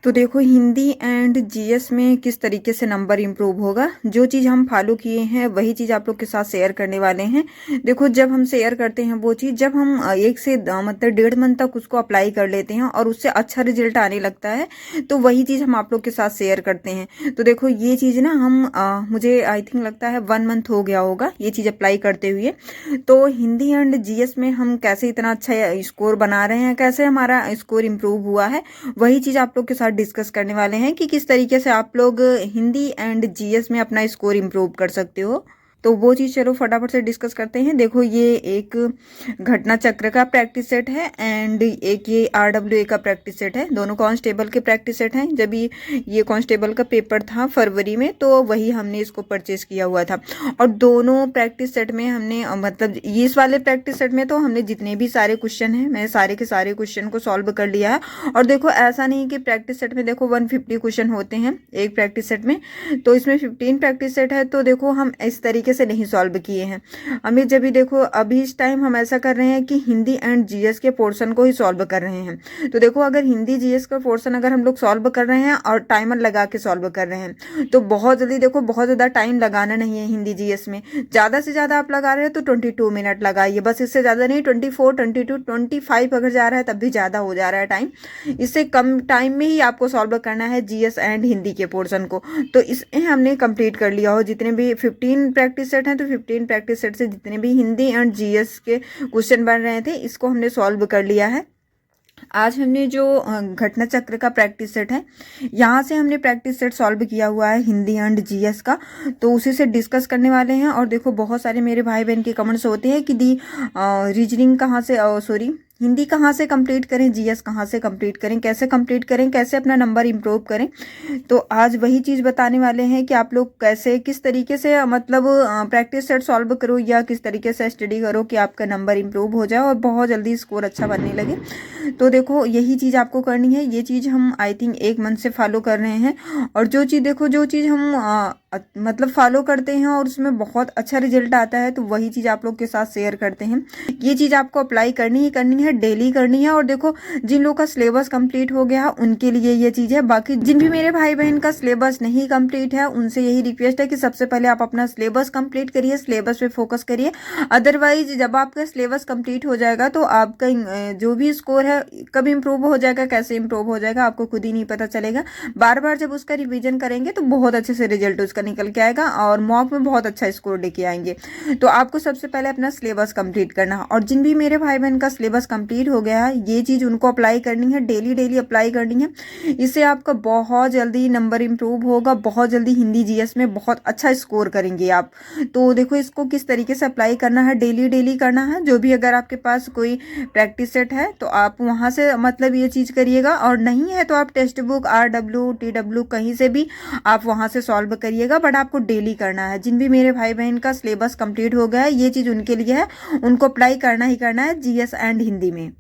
तो देखो Hindi and GS में किस तरीके से नंबर इम्प्रूव होगा। जो चीज़ हम फॉलो किए हैं वही चीज़ आप लोग के साथ शेयर करने वाले हैं। देखो जब हम शेयर करते हैं वो चीज़, जब हम एक से मतलब 1.5 मंथ तक उसको अप्लाई कर लेते हैं और उससे अच्छा रिजल्ट आने लगता है तो वही चीज़ हम आप लोग के साथ शेयर करते हैं। तो देखो ये चीज़ ना हम मुझे आई थिंक लगता है 1 मंथ हो गया होगा ये चीज़ अप्लाई करते हुए। तो हिंदी एंड जीएस में हम कैसे इतना अच्छा स्कोर बना रहे हैं, कैसे हमारा स्कोर इम्प्रूव हुआ है, वही चीज़ आप लोग के साथ डिस्कस करने वाले हैं कि किस तरीके से आप लोग हिंदी एंड जीएस में अपना स्कोर इम्प्रूव कर सकते हो। तो वो चीज़ चलो फटाफट से डिस्कस करते हैं। देखो ये एक घटना चक्र का प्रैक्टिस सेट है एंड एक ये आरडब्ल्यूए का प्रैक्टिस सेट है। दोनों कांस्टेबल के प्रैक्टिस सेट हैं। जब ये कांस्टेबल का पेपर था फरवरी में तो वही हमने इसको परचेस किया हुआ था। और दोनों प्रैक्टिस सेट में हमने मतलब इस वाले प्रैक्टिस सेट में तो हमने जितने भी सारे क्वेश्चन हैं मैं सारे के सारे क्वेश्चन को सॉल्व कर लिया है। और देखो ऐसा नहीं कि प्रैक्टिस सेट में देखो 150 क्वेश्चन होते हैं एक प्रैक्टिस सेट में, तो इसमें 15 प्रैक्टिस सेट है। तो देखो हम इस तरीके से नहीं सॉल्व किए हैं। हमें जब भी देखो अभी इस टाइम हम ऐसा कर रहे हैं कि हिंदी एंड जीएस के पोर्शन को ही सॉल्व कर रहे हैं। तो देखो अगर हिंदी जीएस का पोर्शन अगर हम लोग सॉल्व कर रहे हैं और टाइमर लगा के सॉल्व कर रहे हैं तो बहुत जल्दी, देखो बहुत ज़्यादा टाइम लगाना नहीं है हिंदी जीएस में। ज़्यादा से ज़्यादा आप लगा रहे हैं तो 22 मिनट लगाइए, बस इससे ज़्यादा नहीं। 24, 22, 25 अगर जा रहा है तब भी ज़्यादा हो जा रहा है टाइम। इससे कम टाइम में ही आपको सॉल्व करना है जीएस एंड हिंदी के पोर्शन को। तो इसे हमने कंप्लीट कर लिया हो। जितने भी 15 प्रैक्टिस सेट हैं तो 15 प्रैक्टिस सेट से जितने भी हिंदी एंड जीएस के क्वेश्चन बन रहे थे इसको हमने सॉल्व कर लिया है। आज हमने जो घटना चक्र का प्रैक्टिस सेट है यहाँ से हमने प्रैक्टिस सेट सॉल्व किया हुआ है हिंदी एंड जीएस का, तो उसी से डिस्कस करने वाले हैं। और देखो बहुत सारे मेरे भाई बहन के कमेंट्स होते हैं कि दी रीजनिंग कहाँ से, सॉरी हिंदी कहाँ से कंप्लीट करें, जीएस कहाँ से कंप्लीट करें, कैसे कंप्लीट करें, कैसे अपना नंबर इम्प्रूव करें। तो आज वही चीज़ बताने वाले हैं कि आप लोग कैसे किस तरीके से मतलब प्रैक्टिस सेट सॉल्व करो या किस तरीके से स्टडी करो कि आपका नंबर इम्प्रूव हो जाए और बहुत जल्दी स्कोर अच्छा बनने लगे। तो देखो यही चीज़ आपको करनी है। ये चीज़ हम आई थिंक 1 मंथ से फॉलो कर रहे हैं। और जो चीज़ देखो जो चीज़ हम मतलब फॉलो करते हैं और उसमें बहुत अच्छा रिजल्ट आता है तो वही चीज़ आप लोग के साथ शेयर करते हैं। ये चीज़ आपको अप्लाई करनी ही करनी है, डेली करनी है। और देखो जिन लोगों का सिलेबस कंप्लीट हो गया उनके लिए ये चीज़ है। बाकी जिन भी मेरे भाई बहन का सिलेबस नहीं कंप्लीट है उनसे यही रिक्वेस्ट है कि सबसे पहले आप अपना सिलेबस कंप्लीट करिए, सिलेबस पे फोकस करिए। अदरवाइज जब आपका सिलेबस कंप्लीट हो जाएगा तो आपका जो भी स्कोर है कब इम्प्रूव हो जाएगा, कैसे इम्प्रूव हो जाएगा आपको खुद ही नहीं पता चलेगा। बार बार जब उसका रिवीजन करेंगे तो बहुत अच्छे से रिजल्ट उसका निकल के आएगा और मॉक में बहुत अच्छा स्कोर लेके आएंगे। तो आपको सबसे पहले अपना सिलेबस कंप्लीट करना है। और जिन भी मेरे भाई बहन का सिलेबस कंप्लीट हो गया है ये चीज़ उनको अप्लाई करनी है, डेली डेली अप्लाई करनी है। इससे आपका बहुत जल्दी नंबर इम्प्रूव होगा, बहुत जल्दी हिंदी जीएस में बहुत अच्छा स्कोर करेंगे आप। तो देखो इसको किस तरीके से अप्लाई करना है, डेली डेली करना है। जो भी अगर आपके पास कोई प्रैक्टिस सेट है तो आप वहाँ से मतलब ये चीज़ करिएगा, और नहीं है तो आप टेक्स्ट बुक आरडब्ल्यू टीडब्ल्यू कहीं से भी आप वहाँ से सॉल्व करिएगा। बट आपको डेली करना है। जिन भी मेरे भाई बहन का सिलेबस कंप्लीट हो गया है ये चीज़ उनके लिए है, उनको अप्लाई करना ही करना है जीएस एंड हिंदी में।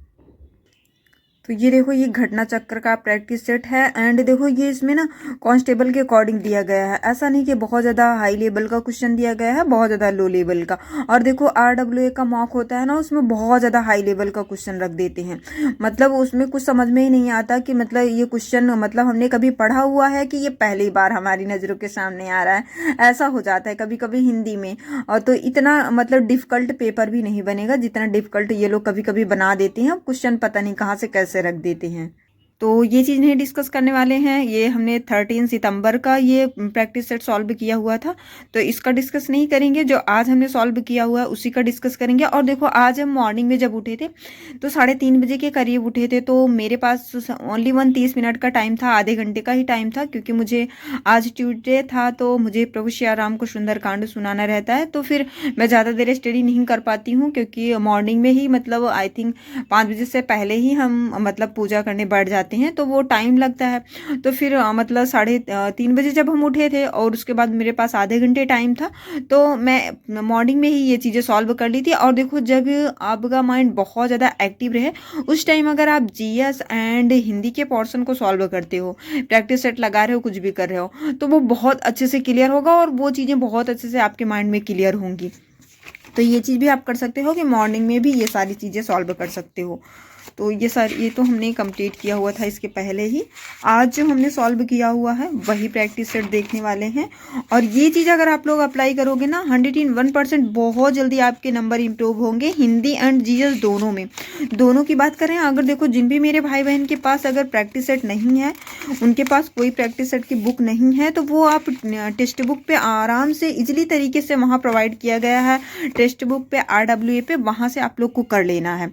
तो ये देखो ये घटना चक्र का प्रैक्टिस सेट है एंड देखो ये इसमें ना कांस्टेबल के अकॉर्डिंग दिया गया है। ऐसा नहीं कि बहुत ज़्यादा हाई लेवल का क्वेश्चन दिया गया है, बहुत ज़्यादा लो लेवल का। और देखो आरडब्ल्यूए का मॉक होता है ना उसमें बहुत ज़्यादा हाई लेवल का क्वेश्चन रख देते हैं। मतलब उसमें कुछ समझ में ही नहीं आता कि मतलब ये क्वेश्चन मतलब हमने कभी पढ़ा हुआ है कि ये पहली बार हमारी नज़रों के सामने आ रहा है। ऐसा हो जाता है कभी कभी हिंदी में। और तो इतना मतलब डिफ़िकल्ट पेपर भी नहीं बनेगा जितना डिफ़िकल्ट ये लोग कभी कभी बना देते हैं। क्वेश्चन पता नहीं कहाँ से कैसे रख देते हैं। तो ये चीज़ नहीं डिस्कस करने वाले हैं। ये हमने 13 सितंबर का ये प्रैक्टिस सेट सॉल्व किया हुआ था तो इसका डिस्कस नहीं करेंगे। जो आज हमने सॉल्व किया हुआ है उसी का डिस्कस करेंगे। और देखो आज हम मॉर्निंग में जब उठे थे तो 3:30 बजे के करीब उठे थे। तो मेरे पास ओनली 30 मिनट का टाइम था, आधे घंटे का ही टाइम था, क्योंकि मुझे आज ट्यूसडे था तो मुझे प्रभु श्री राम को सुंदरकांड सुनाना रहता है। तो फिर मैं ज़्यादा देर स्टडी नहीं कर पाती हूँ क्योंकि मॉर्निंग में ही मतलब आई थिंक 5 बजे से पहले ही हम मतलब पूजा करने बैठ जाते हैं तो वो टाइम लगता है। तो फिर मतलब 3:30 बजे जब हम उठे थे और उसके बाद मेरे पास आधे घंटे टाइम था तो मैं मॉर्निंग में ही ये चीज़ें सॉल्व कर ली थी। और देखो जब आपका माइंड बहुत ज़्यादा एक्टिव रहे उस टाइम अगर आप जीएस एंड हिंदी के पोर्शन को सॉल्व करते हो, प्रैक्टिस सेट लगा रहे हो, कुछ भी कर रहे हो तो वो बहुत अच्छे से क्लियर होगा और वो चीज़ें बहुत अच्छे से आपके माइंड में क्लियर होंगी। तो ये चीज़ भी आप कर सकते हो कि मॉर्निंग में भी ये सारी चीज़ें सॉल्व कर सकते हो। तो ये तो हमने कंप्लीट किया हुआ था इसके पहले ही। आज जो हमने सॉल्व किया हुआ है वही प्रैक्टिस सेट देखने वाले हैं। और ये चीज़ अगर आप लोग अप्लाई करोगे ना 101% बहुत जल्दी आपके नंबर इंप्रूव होंगे हिंदी एंड जीएस दोनों में। दोनों की बात करें अगर, देखो जिन भी मेरे भाई बहन के पास अगर प्रैक्टिस सेट नहीं है, उनके पास कोई प्रैक्टिस सेट की बुक नहीं है, तो वो आप टेक्स्ट बुक पे आराम से इजीली तरीके से वहाँ प्रोवाइड किया गया है टेक्स्ट बुक पे RWA पे, वहाँ से आप लोग को कर लेना है।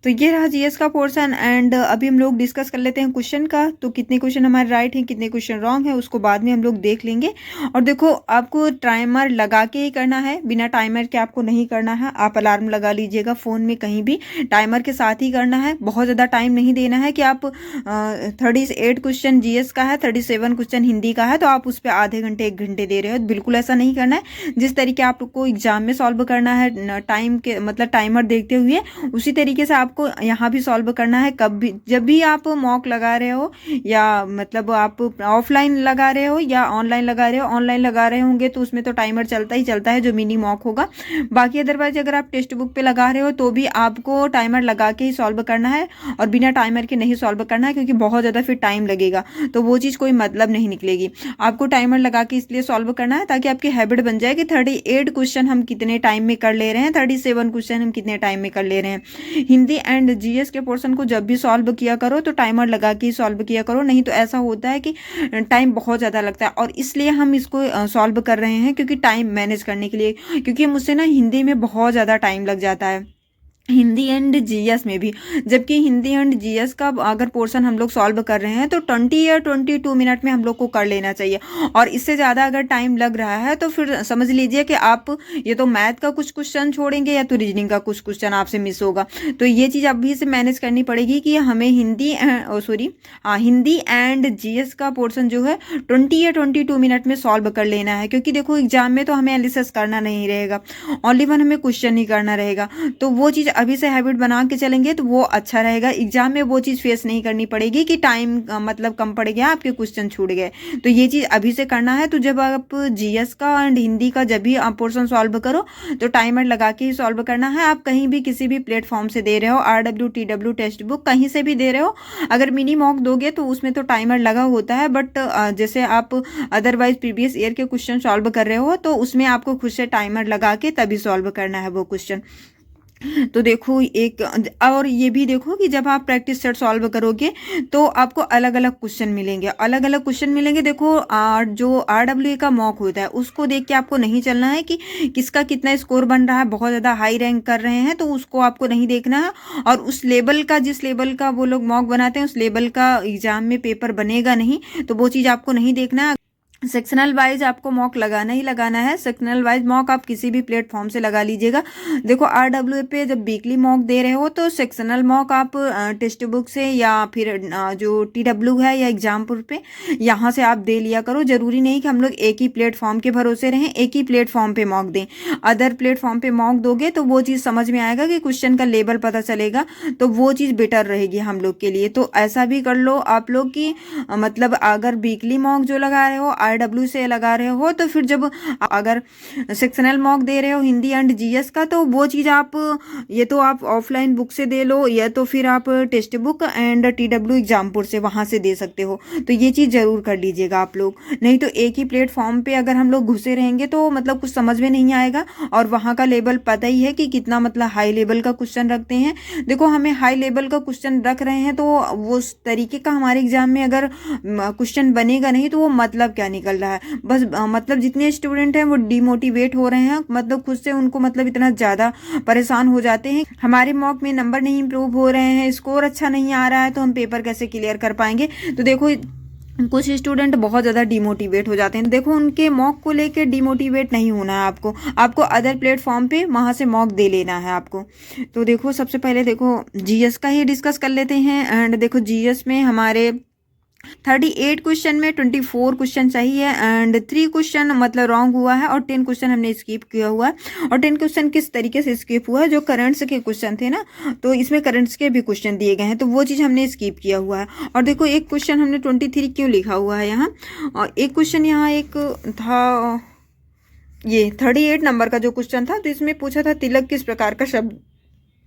तो ये रहा जीएस का पोर्शन। एंड अभी हम लोग डिस्कस कर लेते हैं क्वेश्चन का। तो कितने क्वेश्चन हमारे राइट हैं, कितने क्वेश्चन रॉन्ग है, उसको बाद में हम लोग देख लेंगे। और देखो आपको टाइमर लगा के ही करना है, बिना टाइमर के आपको नहीं करना है। आप अलार्म लगा लीजिएगा फ़ोन में, कहीं भी टाइमर के साथ ही करना है। बहुत ज़्यादा टाइम नहीं देना है कि आप 38 क्वेश्चन जीएस का है, 37 क्वेश्चन हिंदी का है, तो आप उस पर आधे घंटे 1 घंटे दे रहे हो। बिल्कुल ऐसा नहीं करना है। जिस तरीके आपको एग्जाम में सॉल्व करना है टाइम के मतलब टाइमर देखते हुए, उसी तरीके से आपको यहाँ भी सॉल्व करना है। कब भी जब भी आप मॉक लगा रहे हो या मतलब आप ऑफलाइन लगा रहे हो या ऑनलाइन लगा रहे हो, ऑनलाइन लगा रहे होंगे तो उसमें तो टाइमर चलता ही चलता है जो मिनी मॉक होगा। बाकी अदरवाइज अगर आप टेक्स्ट बुक पे लगा रहे हो तो भी आपको टाइमर लगा के ही सॉल्व करना है और बिना टाइमर के नहीं सॉल्व करना है, क्योंकि बहुत ज़्यादा फिर टाइम लगेगा तो वो चीज़ कोई मतलब नहीं निकलेगी। आपको टाइमर लगा के इसलिए सॉल्व करना है ताकि आपकी हैबिट बन जाए कि 38 क्वेश्चन हम कितने टाइम में कर ले रहे हैं, 37 क्वेश्चन हम कितने टाइम में कर ले रहे हैं। हिंदी एंड जीएस के पोर्शन को जब भी सॉल्व किया करो तो टाइमर लगा के ही सॉल्व किया करो, नहीं तो ऐसा होता है कि टाइम बहुत ज़्यादा लगता है। और इसलिए हम इसको सॉल्व कर रहे हैं क्योंकि टाइम मैनेज करने के लिए, क्योंकि मुझसे ना हिंदी में बहुत ज़्यादा टाइम लग जाता है, हिंदी एंड जीएस में भी। जबकि हिंदी एंड जीएस का अगर पोर्शन हम लोग सॉल्व कर रहे हैं तो 20 या 22 मिनट में हम लोग को कर लेना चाहिए। और इससे ज़्यादा अगर टाइम लग रहा है तो फिर समझ लीजिए कि आप ये तो मैथ का कुछ क्वेश्चन छोड़ेंगे या तो रीजनिंग का कुछ क्वेश्चन आपसे मिस होगा। तो ये चीज़ अभी से मैनेज करनी पड़ेगी कि हमें हिंदी एंड जीएस का पोर्शन जो है 20 या 22 मिनट में सॉल्व कर लेना है। क्योंकि देखो एग्जाम में तो हमें एनालिसिस करना नहीं रहेगा, ओनली वन हमें क्वेश्चन ही करना रहेगा। तो वो चीज़ अभी से हैबिट बना के चलेंगे तो वो अच्छा रहेगा। एग्जाम में वो चीज़ फेस नहीं करनी पड़ेगी कि टाइम मतलब कम पड़ गया, आपके क्वेश्चन छूट गए। तो ये चीज़ अभी से करना है। तो जब आप जीएस का एंड हिंदी का जब भी आप पोर्शन सॉल्व करो तो टाइमर लगा के ही सॉल्व करना है। आप कहीं भी किसी भी प्लेटफॉर्म से दे रहे हो, RW TW टेक्स्ट बुक कहीं से भी दे रहे हो, अगर मिनी मॉक दोगे तो उसमें तो टाइमर लगा होता है। बट जैसे आप अदरवाइज प्रीवियस ईयर के क्वेश्चन सॉल्व कर रहे हो तो उसमें आपको खुद से टाइमर लगा के तभी सॉल्व करना है वो क्वेश्चन। तो देखो एक और ये भी देखो कि जब आप प्रैक्टिस सेट सॉल्व करोगे तो आपको अलग अलग क्वेश्चन मिलेंगे, अलग अलग क्वेश्चन मिलेंगे। देखो जो RWA का मॉक होता है उसको देख के आपको नहीं चलना है कि किसका कितना स्कोर बन रहा है, बहुत ज़्यादा हाई रैंक कर रहे हैं तो उसको आपको नहीं देखना है। और उस लेवल का, जिस लेवल का वो लोग मॉक बनाते हैं उस लेवल का एग्जाम में पेपर बनेगा नहीं, तो वो चीज़ आपको नहीं देखना है। सेक्शनल वाइज आपको मॉक लगाना ही लगाना है। सेक्शनल वाइज मॉक आप किसी भी प्लेटफॉर्म से लगा लीजिएगा। देखो RWA पे जब वीकली मॉक दे रहे हो तो सेक्शनल मॉक आप टेक्स्ट बुक से या फिर जो TW है या एग्जामपुर पे यहाँ से आप दे लिया करो। जरूरी नहीं कि हम लोग एक ही प्लेटफॉर्म के भरोसे रहें, एक ही प्लेटफॉर्म पे मॉक दें। अदर प्लेटफॉर्म पे मॉक दोगे तो वो चीज़ समझ में आएगा कि क्वेश्चन का लेवल पता चलेगा, तो वो चीज़ बेटर रहेगी हम लोग के लिए। तो ऐसा भी कर लो आप लोग की मतलब अगर वीकली मॉक जो लगा रहे हो RW से लगा रहे हो तो फिर जब अगर सेक्शनल मॉक दे रहे हो हिंदी एंड जीएस का तो वो चीज़ आप ये तो आप ऑफलाइन बुक से दे लो या तो फिर आप text book and TW Exampur से वहाँ से दे सकते हो। तो ये चीज़ ज़रूर कर लीजिएगा आप लोग, नहीं तो एक ही प्लेटफॉर्म पे अगर हम लोग घुसे रहेंगे तो मतलब कुछ समझ में नहीं आएगा। और वहाँ का लेवल पता ही है कि कितना मतलब हाई लेवल का क्वेश्चन रखते हैं। देखो हमें हाई लेवल का क्वेश्चन रख रहे हैं तो वो उस तरीके का हमारे एग्जाम में अगर क्वेश्चन बनेगा नहीं तो वो मतलब क्या निकल रहा है। बस मतलब जितने स्टूडेंट हैं वो डिमोटिवेट हो रहे हैं, मतलब खुद से उनको मतलब इतना ज़्यादा परेशान हो जाते हैं, हमारे मॉक में नंबर नहीं इंप्रूव हो रहे हैं, स्कोर अच्छा नहीं आ रहा है तो हम पेपर कैसे क्लियर कर पाएंगे। तो देखो कुछ स्टूडेंट बहुत ज़्यादा डिमोटिवेट हो जाते हैं। देखो उनके मॉक को लेकर डिमोटिवेट नहीं होना है आपको अदर प्लेटफॉर्म पे वहाँ से मॉक दे लेना है आपको। तो देखो सबसे पहले देखो जीएस का ही डिस्कस कर लेते हैं। एंड देखो जीएस में हमारे 38 क्वेश्चन में 24 क्वेश्चन सही है एंड 3 क्वेश्चन मतलब रॉन्ग हुआ है और 10 क्वेश्चन हमने स्किप किया हुआ है। और 10 क्वेश्चन किस तरीके से स्किप हुआ है, जो करंट्स के क्वेश्चन थे ना, तो इसमें करंट्स के भी क्वेश्चन दिए गए हैं तो वो चीज़ हमने स्किप किया हुआ है। और देखो एक क्वेश्चन हमने 23 क्यों लिखा हुआ है यहाँ, और एक क्वेश्चन यहाँ एक था ये 38 नंबर का जो क्वेश्चन था, तो इसमें पूछा था तिलक किस प्रकार का शब्द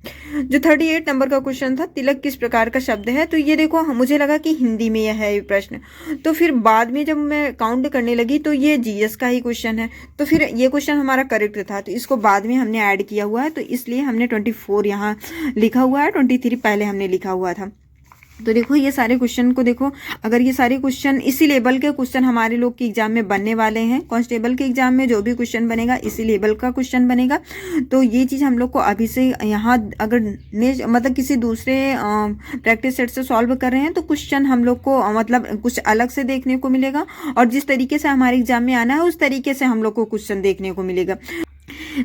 जो 38 नंबर का क्वेश्चन था, तिलक किस प्रकार का शब्द है, तो ये देखो मुझे लगा कि हिंदी में यह है ये प्रश्न, तो फिर बाद में जब मैं काउंट करने लगी तो ये जीएस का ही क्वेश्चन है, तो फिर ये क्वेश्चन हमारा करेक्ट था, तो इसको बाद में हमने ऐड किया हुआ है, तो इसलिए हमने 24 यहाँ लिखा हुआ है, 23 पहले हमने लिखा हुआ था। तो देखो ये सारे क्वेश्चन को देखो, अगर ये सारे क्वेश्चन इसी लेवल के क्वेश्चन हमारे लोग के एग्जाम में बनने वाले हैं, कांस्टेबल के एग्जाम में जो भी क्वेश्चन बनेगा इसी लेवल का क्वेश्चन बनेगा, तो ये चीज़ हम लोग को अभी से यहाँ अगर मतलब किसी दूसरे प्रैक्टिस सेट से सॉल्व कर रहे हैं तो क्वेश्चन हम लोग को मतलब कुछ अलग से देखने को मिलेगा, और जिस तरीके से हमारे एग्जाम में आना है उस तरीके से हम लोग को क्वेश्चन देखने को मिलेगा।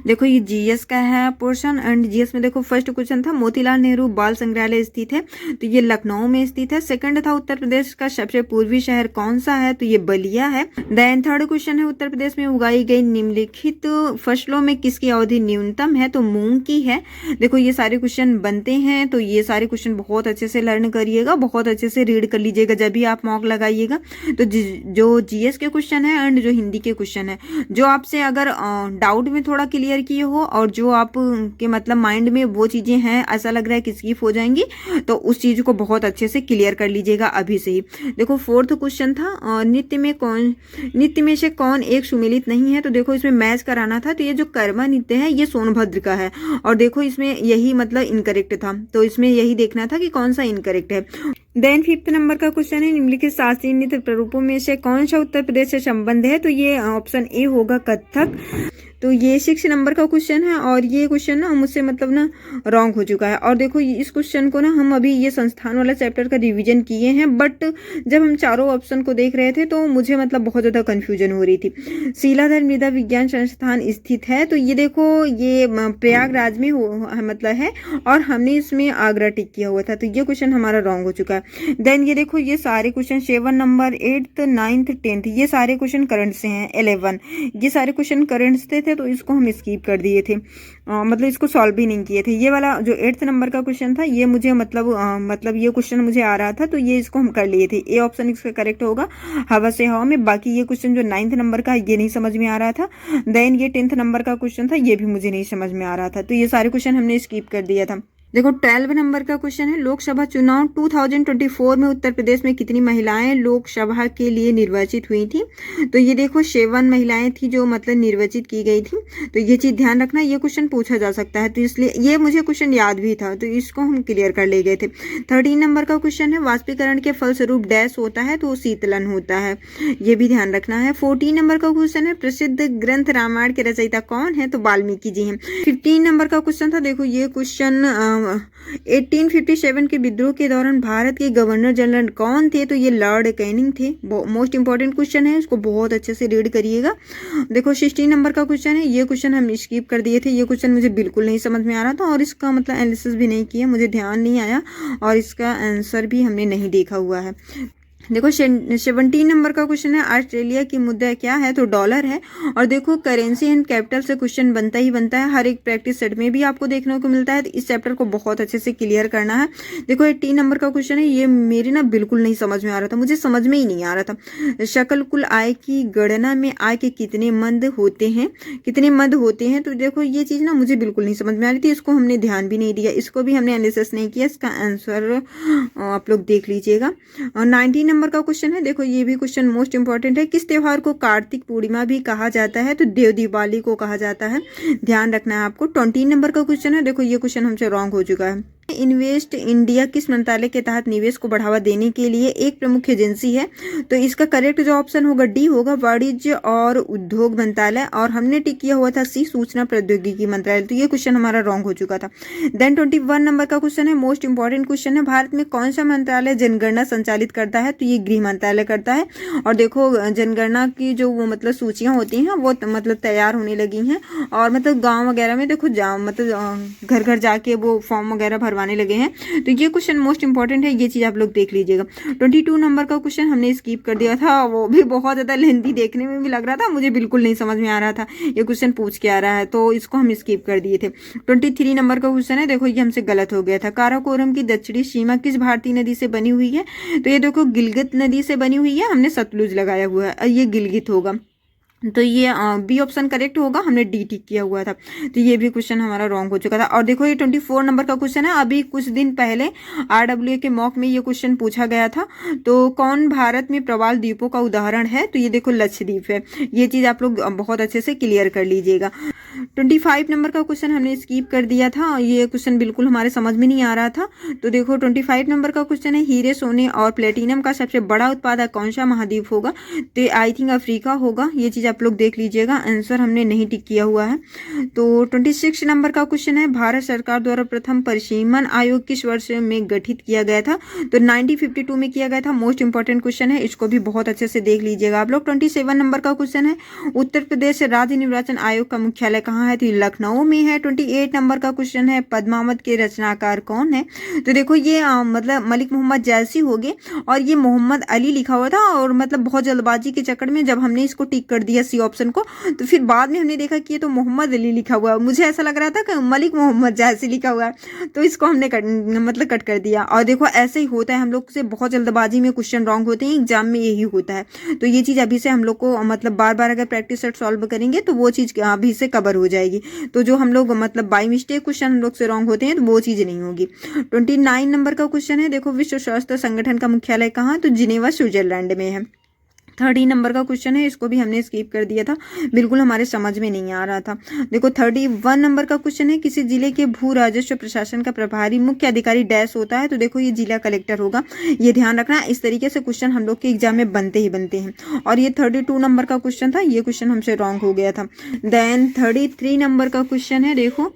देखो ये जीएस का है पोर्शन, एंड जीएस में देखो फर्स्ट क्वेश्चन था मोतीलाल नेहरू बाल संग्रहालय स्थित है, तो ये लखनऊ में स्थित है। सेकंड था उत्तर प्रदेश का सबसे पूर्वी शहर कौन सा है, तो ये बलिया है। देन थर्ड क्वेश्चन है उत्तर प्रदेश में उगाई गई निम्नलिखित फसलों में किसकी अवधि न्यूनतम है, तो मूंग की है। देखो ये सारे क्वेश्चन बनते हैं, तो ये सारे क्वेश्चन बहुत अच्छे से लर्न करिएगा, बहुत अच्छे से रीड कर लीजिएगा जब भी आप मॉक लगाइएगा। तो जो जीएस के क्वेश्चन है एंड जो हिंदी के क्वेश्चन है, जो आपसे अगर डाउट में थोड़ा क्लियर किए हो और जो आप के मतलब माइंड में वो चीजें हैं ऐसा लग रहा है कि स्किप हो जाएंगी, तो उस चीज को बहुत अच्छे से क्लियर कर लीजिएगा अभी से ही। देखो फोर्थ क्वेश्चन था नृत्य में से कौन एक सुमेलित नहीं है, तो देखो इसमें मैच कराना था, तो ये जो कर्मा नृत्य है ये सोनभद्र का है, और देखो इसमें यही मतलब इनकरेक्ट था, तो इसमें यही देखना था कि कौन सा इनकरेक्ट है। देन फिफ्थ नंबर का क्वेश्चन है निम्नलिखित शास्त्रीय नृत्य प्रारूपों में से कौन सा उत्तर प्रदेश से संबंध है, तो ये ऑप्शन ए होगा कथक। तो ये 6 नंबर का क्वेश्चन है, और ये क्वेश्चन ना मुझसे मतलब ना रॉन्ग हो चुका है, और देखो इस क्वेश्चन को ना हम अभी ये संस्थान वाला चैप्टर का रिवीजन किए हैं, बट जब हम चारों ऑप्शन को देख रहे थे तो मुझे मतलब बहुत ज़्यादा कन्फ्यूजन हो रही थी। शीलाधर मृदा विज्ञान संस्थान स्थित है, तो ये देखो ये प्रयागराज में मतलब है, और हमने इसमें आगरा टिक किया हुआ था, तो ये क्वेश्चन हमारा रॉन्ग हो चुका है। देन ये देखो ये सारे question 7 number 8th 9th 10th ये सारे क्वेश्चन करंट से हैं। 11 ये सारे क्वेश्चन करंट से थे, तो इसको हम स्किप कर दिए थे, मतलब इसको सॉल्व भी नहीं किए थे। ये वाला जो 8th नंबर का क्वेश्चन था ये मुझे मतलब ये क्वेश्चन मुझे आ रहा था, तो ये इसको हम कर लिए थे। ए ऑप्शन इसका करेक्ट होगा हवा से हवा में। बाकी ये क्वेश्चन जो 9th नंबर का ये नहीं समझ में आ रहा था। देन ये 10th नंबर का क्वेश्चन था, ये भी मुझे नहीं समझ में आ रहा था, तो ये सारे क्वेश्चन हमने स्किप कर दिया था। देखो 12 नंबर का क्वेश्चन है लोकसभा चुनाव 2024 में उत्तर प्रदेश में कितनी महिलाएं लोकसभा के लिए निर्वाचित हुई थी, तो ये देखो 7 महिलाएं थी जो मतलब निर्वाचित की गई थी, तो ये चीज ध्यान रखना, ये क्वेश्चन पूछा जा सकता है, तो इसलिए ये मुझे क्वेश्चन याद भी था, तो इसको हम क्लियर कर ले गए थे। 13 नंबर का क्वेश्चन है वाष्पीकरण के फलस्वरूप डैश होता है, तो शीतलन होता है, ये भी ध्यान रखना है। 14 नंबर का क्वेश्चन है प्रसिद्ध ग्रंथ रामायण के रचयिता कौन है, तो वाल्मीकि जी हैं। 15 नंबर का क्वेश्चन था, देखो ये क्वेश्चन 1857 के विद्रोह के दौरान भारत के गवर्नर जनरल कौन थे, तो ये लॉर्ड कैनिंग थे। मोस्ट इंपॉर्टेंट क्वेश्चन है, इसको बहुत अच्छे से रीड करिएगा। देखो 16 नंबर का क्वेश्चन है, ये क्वेश्चन हम स्किप कर दिए थे, ये क्वेश्चन मुझे बिल्कुल नहीं समझ में आ रहा था, और इसका मतलब एनालिसिस भी नहीं किया, मुझे ध्यान नहीं आया, और इसका आंसर भी हमने नहीं देखा हुआ है। देखो 17 नंबर का क्वेश्चन है ऑस्ट्रेलिया की मुद्रा क्या है, तो डॉलर है, और देखो करेंसी एंड कैपिटल से क्वेश्चन बनता ही बनता है, हर एक प्रैक्टिस सेट में भी आपको देखने को मिलता है, तो इस चैप्टर को बहुत अच्छे से क्लियर करना है। देखो 18 नंबर का क्वेश्चन है, ये मेरे ना बिल्कुल नहीं समझ में आ रहा था, मुझे समझ में ही नहीं आ रहा था। सकल कुल आय की गणना में आय के कितने मद होते हैं, तो देखो ये चीज ना मुझे बिल्कुल नहीं समझ में आ रही थी, इसको हमने ध्यान भी नहीं दिया, इसको भी हमने एनालिसिस नहीं किया, इसका आंसर आप लोग देख लीजिएगा। 19 नंबर का क्वेश्चन है, देखो ये भी क्वेश्चन मोस्ट इंपॉर्टेंट है, किस त्योहार को कार्तिक पूर्णिमा भी कहा जाता है, तो देव दिवाली को कहा जाता है, ध्यान रखना है आपको। 20 नंबर का क्वेश्चन है, देखो ये क्वेश्चन हमसे रॉन्ग हो चुका है। इन्वेस्ट इंडिया किस मंत्रालय के तहत निवेश को बढ़ावा देने के लिए एक प्रमुख एजेंसी है, तो इसका करेक्ट जो ऑप्शन होगा डी होगा वाणिज्य और उद्योग मंत्रालय, और हमने टिक किया हुआ था सी सूचना प्रौद्योगिकी मंत्रालय, तो ये क्वेश्चन हमारा रॉन्ग हो चुका था। देन 21 नंबर का क्वेश्चन है मोस्ट इंपॉर्टेंट क्वेश्चन है, भारत में कौन सा मंत्रालय जनगणना संचालित करता है, तो ये गृह मंत्रालय करता है, और देखो जनगणना की जो वो मतलब सूचियां होती हैं वो मतलब तैयार होने लगी हैं, और मतलब गाँव वगैरह में देखो मतलब घर घर जाके वो फॉर्म वगैरह भरवाने लगे हैं, तो ये क्वेश्चन मोस्ट इंपॉर्टेंट है, ये चीज आप लोग देख लीजिएगा। 22 नंबर का क्वेश्चन हमने स्किप कर दिया था, वो भी बहुत ज्यादा लेंथी देखने में भी लग रहा था, मुझे बिल्कुल नहीं समझ में आ रहा था ये क्वेश्चन पूछ के आ रहा है, तो इसको हम स्किप कर दिए थे। 23 नंबर का क्वेश्चन है, देखो ये हमसे गलत हो गया था, काराकोरम की दक्षिणी सीमा किस भारतीय नदी से बनी हुई है, तो ये देखो गिलगित नदी से बनी हुई है, हमने सतलुज लगाया हुआ है, ये गिलगित होगा। तो ये बी ऑप्शन करेक्ट होगा, हमने डी टिक किया हुआ था, तो ये भी क्वेश्चन हमारा रॉन्ग हो चुका था। और देखो ये 24 नंबर का क्वेश्चन है, अभी कुछ दिन पहले RWA के मॉक में ये क्वेश्चन पूछा गया था। तो कौन भारत में प्रवाल द्वीपों का उदाहरण है? तो ये देखो लक्षद्वीप है। ये चीज आप लोग बहुत अच्छे से क्लियर कर लीजिएगा। 25 नंबर का क्वेश्चन हमने स्किप कर दिया था, ये क्वेश्चन बिल्कुल हमारे समझ में नहीं आ रहा था। तो देखो 25 नंबर का क्वेश्चन है, हीरे सोने और प्लेटिनम का सबसे बड़ा उत्पादक कौन सा महाद्वीप होगा? तो आई थिंक अफ्रीका होगा। ये चीज आप लोग देख लीजिएगा, आंसर हमने नहीं टिक किया हुआ है। तो 26 नंबर का क्वेश्चन है, भारत सरकार द्वारा प्रथम परिसीमन आयोग किस वर्ष में गठित किया गया था? तो 1952 में किया गया था। मोस्ट इंपॉर्टेंट क्वेश्चन है, इसको भी बहुत अच्छे से देख लीजिएगा आप लोग। 27 नंबर का क्वेश्चन है, उत्तर प्रदेश राज्य निर्वाचन आयोग का मुख्यालय कहाँ है? तो लखनऊ में है। 28 नंबर का क्वेश्चन है, पद्मावत के रचनाकार कौन है? तो देखो ये मतलब मलिक मोहम्मद जैसी होगी, और ये मोहम्मद अली लिखा हुआ था, और मतलब बहुत जल्दबाजी के चक्कर में जब हमने इसको टिक कर दिया सी ऑप्शन को, तो फिर बाद में हमने देखा कि ये तो मोहम्मद अली लिखा हुआ है। मुझे ऐसा लग रहा था कि मलिक मोहम्मद जैसी लिखा हुआ है, तो इसको हमने कट कर दिया। और देखो ऐसे ही होता है, हम लोग से बहुत जल्दबाजी में क्वेश्चन रॉन्ग होते हैं, एग्जाम में यही होता है। तो ये चीज अभी से हम लोग को मतलब बार बार अगर प्रैक्टिस सेट सॉल्व करेंगे तो वो चीज अभी से कवर हो जाएगी। तो जो हम लोग मतलब बाई मिस्टेक क्वेश्चन हम लोग से रॉन्ग होते हैं, तो वो चीज नहीं होगी। 29 नंबर का क्वेश्चन है, देखो विश्व स्वास्थ्य संगठन का मुख्यालय कहाँ? तो जिनेवा स्विट्जरलैंड में है। 30 नंबर का क्वेश्चन है, इसको भी हमने स्किप कर दिया था, बिल्कुल हमारे समझ में नहीं आ रहा था। देखो 31 नंबर का क्वेश्चन है, किसी जिले के भू राजस्व प्रशासन का प्रभारी मुख्य अधिकारी डैश होता है? तो देखो ये जिला कलेक्टर होगा, ये ध्यान रखना। इस तरीके से क्वेश्चन हम लोग के एग्जाम में बनते हैं। और ये 32 नंबर का क्वेश्चन था, ये क्वेश्चन हमसे रॉन्ग हो गया था। देन 33 नंबर का क्वेश्चन है, देखो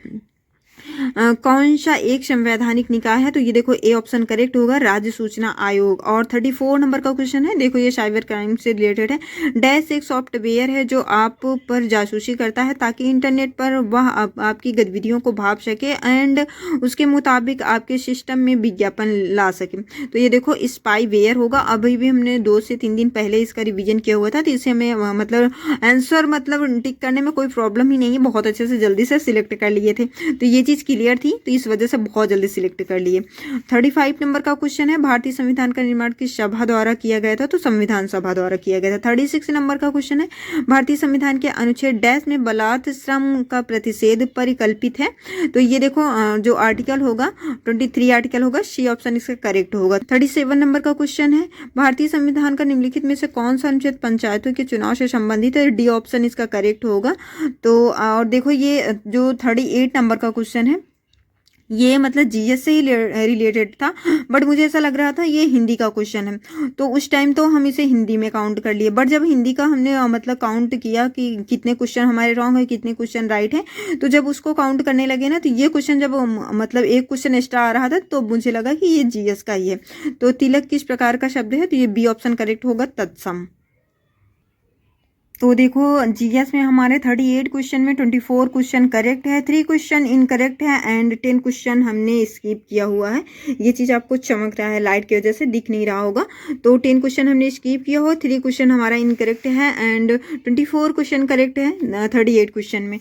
कौन सा एक संवैधानिक निकाय है? तो ये देखो ए ऑप्शन करेक्ट होगा, राज्य सूचना आयोग। और 34 नंबर का क्वेश्चन है, देखो ये साइबर क्राइम से रिलेटेड है। डैश एक सॉफ्टवेयर है जो आप पर जासूसी करता है ताकि इंटरनेट पर वह आपकी गतिविधियों को भाप सके एंड उसके मुताबिक आपके सिस्टम में विज्ञापन ला सके। तो ये देखो स्पाईवेयर होगा। अभी भी हमने 2 से 3 दिन पहले इसका रिवीजन किया हुआ था, तो इसे हमें मतलब आंसर मतलब टिक करने में कोई प्रॉब्लम ही नहीं है, बहुत अच्छे से जल्दी से सिलेक्ट कर लिए थे। तो ये चीज क्लियर थी, तो इस वजह से बहुत जल्दी सिलेक्ट कर लिए। 35 नंबर का क्वेश्चन है, भारतीय संविधान का निर्माण किस सभा द्वारा किया गया था? तो संविधान सभा द्वारा किया गया था। 36 नंबर का क्वेश्चन है, भारतीय संविधान के अनुच्छेद डैश में बलात् श्रम का प्रतिषेध परिकल्पित है? तो ये देखो जो आर्टिकल होगा 23 आर्टिकल होगा, सी ऑप्शन इसका करेक्ट होगा। 37 नंबर का क्वेश्चन है, भारतीय संविधान का निम्नलिखित में से कौन सा अनुच्छेद पंचायतों के चुनाव से संबंधित है? डी ऑप्शन इसका करेक्ट होगा। तो और देखो ये जो 38 नंबर का क्वेश्चन है, ये मतलब जीएस से ही रिलेटेड था, बट मुझे ऐसा लग रहा था ये हिंदी का क्वेश्चन है, तो उस टाइम तो हम इसे हिंदी में काउंट कर लिए। बट जब हिंदी का हमने मतलब काउंट किया कि कितने क्वेश्चन हमारे रॉन्ग है, कितने क्वेश्चन राइट है, तो जब उसको काउंट करने लगे ना, तो ये क्वेश्चन जब मतलब एक क्वेश्चन एक्स्ट्रा आ रहा था, तो मुझे लगा कि ये जीएस का ही है। तो तिलक किस प्रकार का शब्द है? तो ये बी ऑप्शन करेक्ट होगा, तत्सम। तो देखो जीएस में हमारे 38 क्वेश्चन में 24 क्वेश्चन करेक्ट है, 3 क्वेश्चन इनकरेक्ट है एंड 10 क्वेश्चन हमने स्किप किया हुआ है। ये चीज़ आपको चमक रहा है, लाइट की वजह से दिख नहीं रहा होगा। तो 10 क्वेश्चन हमने स्किप किया हो, 3 क्वेश्चन हमारा इनकरेक्ट है एंड 24 क्वेश्चन करेक्ट है 38 क्वेश्चन में।